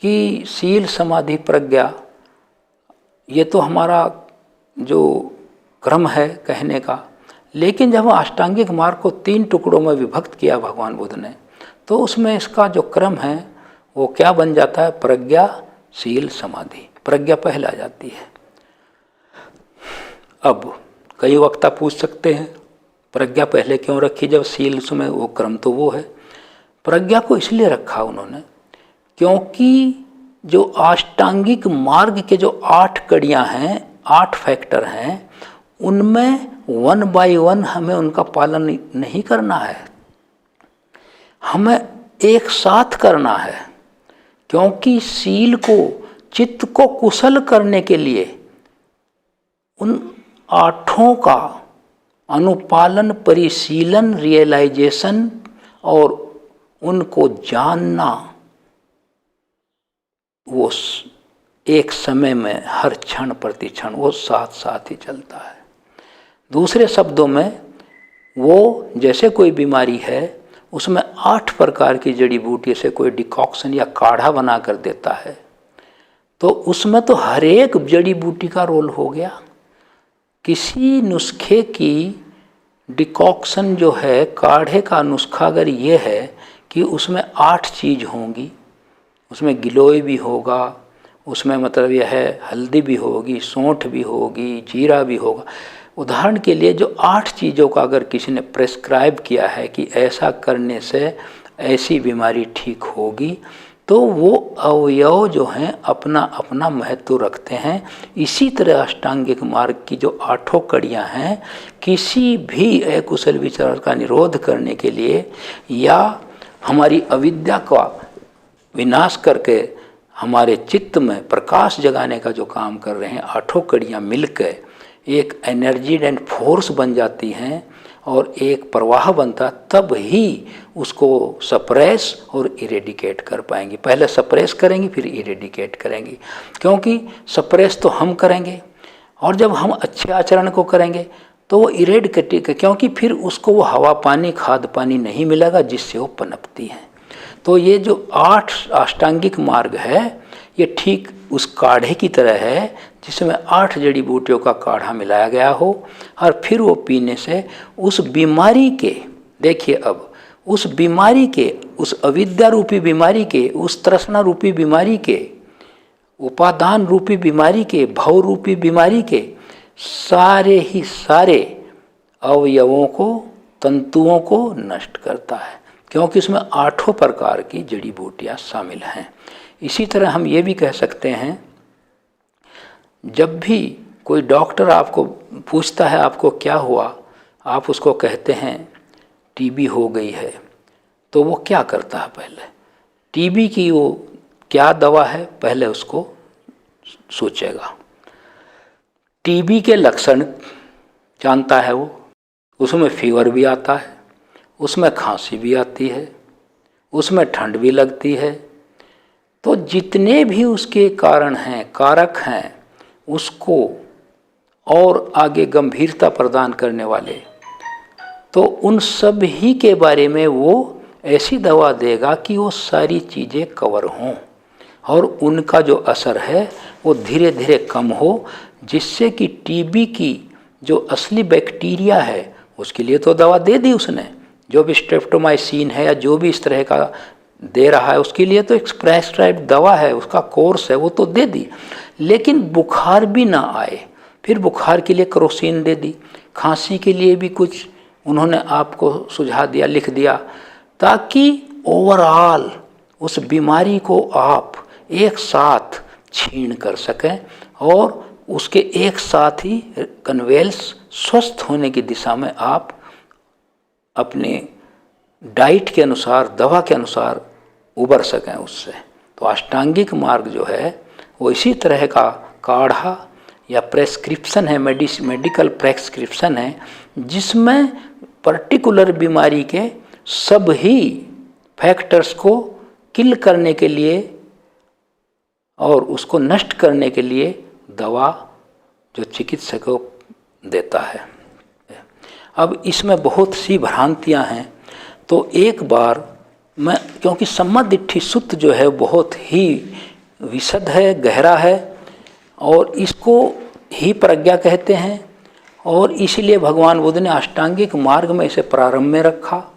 कि शील समाधि प्रज्ञा ये तो हमारा जो क्रम है कहने का, लेकिन जब अष्टांगिक मार्ग को 3 टुकड़ों में विभक्त किया भगवान बुद्ध ने, तो उसमें इसका जो क्रम है वो क्या बन जाता है? प्रज्ञा, शील, समाधि। प्रज्ञा पहले आ जाती है। अब कई वक्ता पूछ सकते हैं प्रज्ञा पहले क्यों रखी जब शील में वो क्रम तो वो है। प्रज्ञा को इसलिए रखा उन्होंने क्योंकि जो अष्टांगिक मार्ग के जो 8 कड़ियाँ हैं, 8 फैक्टर हैं, उनमें 1 बाय 1 हमें उनका पालन नहीं करना है, हमें एक साथ करना है। क्योंकि शील को, चित्त को कुशल करने के लिए उन 8 का अनुपालन, परिशीलन, रियलाइजेशन और उनको जानना, वो एक समय में हर क्षण प्रति क्षण वो साथ साथ ही चलता है। दूसरे शब्दों में वो जैसे कोई बीमारी है उसमें 8 प्रकार की जड़ी बूटी से कोई डिकॉक्शन या काढ़ा बना कर देता है, तो उसमें तो हर एक जड़ी बूटी का रोल हो गया। किसी नुस्खे की डिकॉक्शन जो है, काढ़े का नुस्खा अगर ये है कि उसमें 8 चीज़ होंगी, उसमें गिलोय भी होगा, उसमें मतलब यह है हल्दी भी होगी, सौंठ भी होगी, जीरा भी होगा। उदाहरण के लिए जो 8 चीज़ों का अगर किसी ने प्रेस्क्राइब किया है कि ऐसा करने से ऐसी बीमारी ठीक होगी, तो वो अवयव जो हैं अपना अपना महत्व रखते हैं। इसी तरह अष्टांगिक मार्ग की जो 8 कड़ियाँ हैं, किसी भी अकुशल विचार का निरोध करने के लिए या हमारी अविद्या का विनाश करके हमारे चित्त में प्रकाश जगाने का जो काम कर रहे हैं, 8 कड़ियाँ मिलकर एक एनर्जी एंड फोर्स बन जाती हैं और एक प्रवाह बनता, तब ही उसको सप्रेस और इरेडिकेट कर पाएंगे। पहले सप्रेस करेंगे फिर इरेडिकेट करेंगे, क्योंकि सप्रेस तो हम करेंगे और जब हम अच्छे आचरण को करेंगे तो वो इरेडिकेट, क्योंकि फिर उसको वो हवा पानी, खाद पानी नहीं मिलेगा जिससे वो पनपती हैं। तो ये जो 8 अष्टांगिक मार्ग है ये ठीक उस काढ़े की तरह है जिसमें 8 जड़ी बूटियों का काढ़ा मिलाया गया हो और फिर वो पीने से उस बीमारी के, देखिए अब उस बीमारी के, उस अविद्या रूपी बीमारी के, उस तृष्णा रूपी बीमारी के, उपादान रूपी बीमारी के, भव रूपी बीमारी के सारे ही सारे अवयवों को, तंतुओं को नष्ट करता है, क्योंकि इसमें 8 प्रकार की जड़ी बूटियाँ शामिल हैं। इसी तरह हम ये भी कह सकते हैं, जब भी कोई डॉक्टर आपको पूछता है आपको क्या हुआ, आप उसको कहते हैं टीबी हो गई है, तो वो क्या करता है? पहले टीबी की वो क्या दवा है पहले उसको सोचेगा, टीबी के लक्षण जानता है वो, उसमें फीवर भी आता है, उसमें खांसी भी आती है, उसमें ठंड भी लगती है। तो जितने भी उसके कारण हैं, कारक हैं, उसको और आगे गंभीरता प्रदान करने वाले, तो उन सब ही के बारे में वो ऐसी दवा देगा कि वो सारी चीज़ें कवर हों और उनका जो असर है वो धीरे धीरे कम हो, जिससे कि टीबी की जो असली बैक्टीरिया है उसके लिए तो दवा दे दी उसने, जो भी स्ट्रेप्टोमाइसिन है या जो भी इस तरह का दे रहा है उसके लिए तो एक प्रेस्क्राइब्ड दवा है, उसका कोर्स है, वो तो दे दी। लेकिन बुखार भी ना आए, फिर बुखार के लिए क्रोसिन दे दी, खांसी के लिए भी कुछ उन्होंने आपको सुझाव दिया, लिख दिया, ताकि ओवरऑल उस बीमारी को आप एक साथ छीन कर सकें और उसके एक साथ ही कन्वेल्स स्वस्थ होने की दिशा में आप अपने डाइट के अनुसार, दवा के अनुसार उबर सकें उससे। तो अष्टांगिक मार्ग जो है वो इसी तरह का काढ़ा या प्रेस्क्रिप्शन है, मेडिकल प्रेस्क्रिप्शन है, जिसमें पर्टिकुलर बीमारी के सब ही फैक्टर्स को किल करने के लिए और उसको नष्ट करने के लिए दवा जो चिकित्सक को देता है। अब इसमें बहुत सी भ्रांतियां हैं, तो एक बार मैं, क्योंकि सम्मत दिट्ठी सूत्र जो है बहुत ही विशद है, गहरा है, और इसको ही प्रज्ञा कहते हैं। और इसलिए भगवान बुद्ध ने अष्टांगिक मार्ग में इसे प्रारंभ में रखा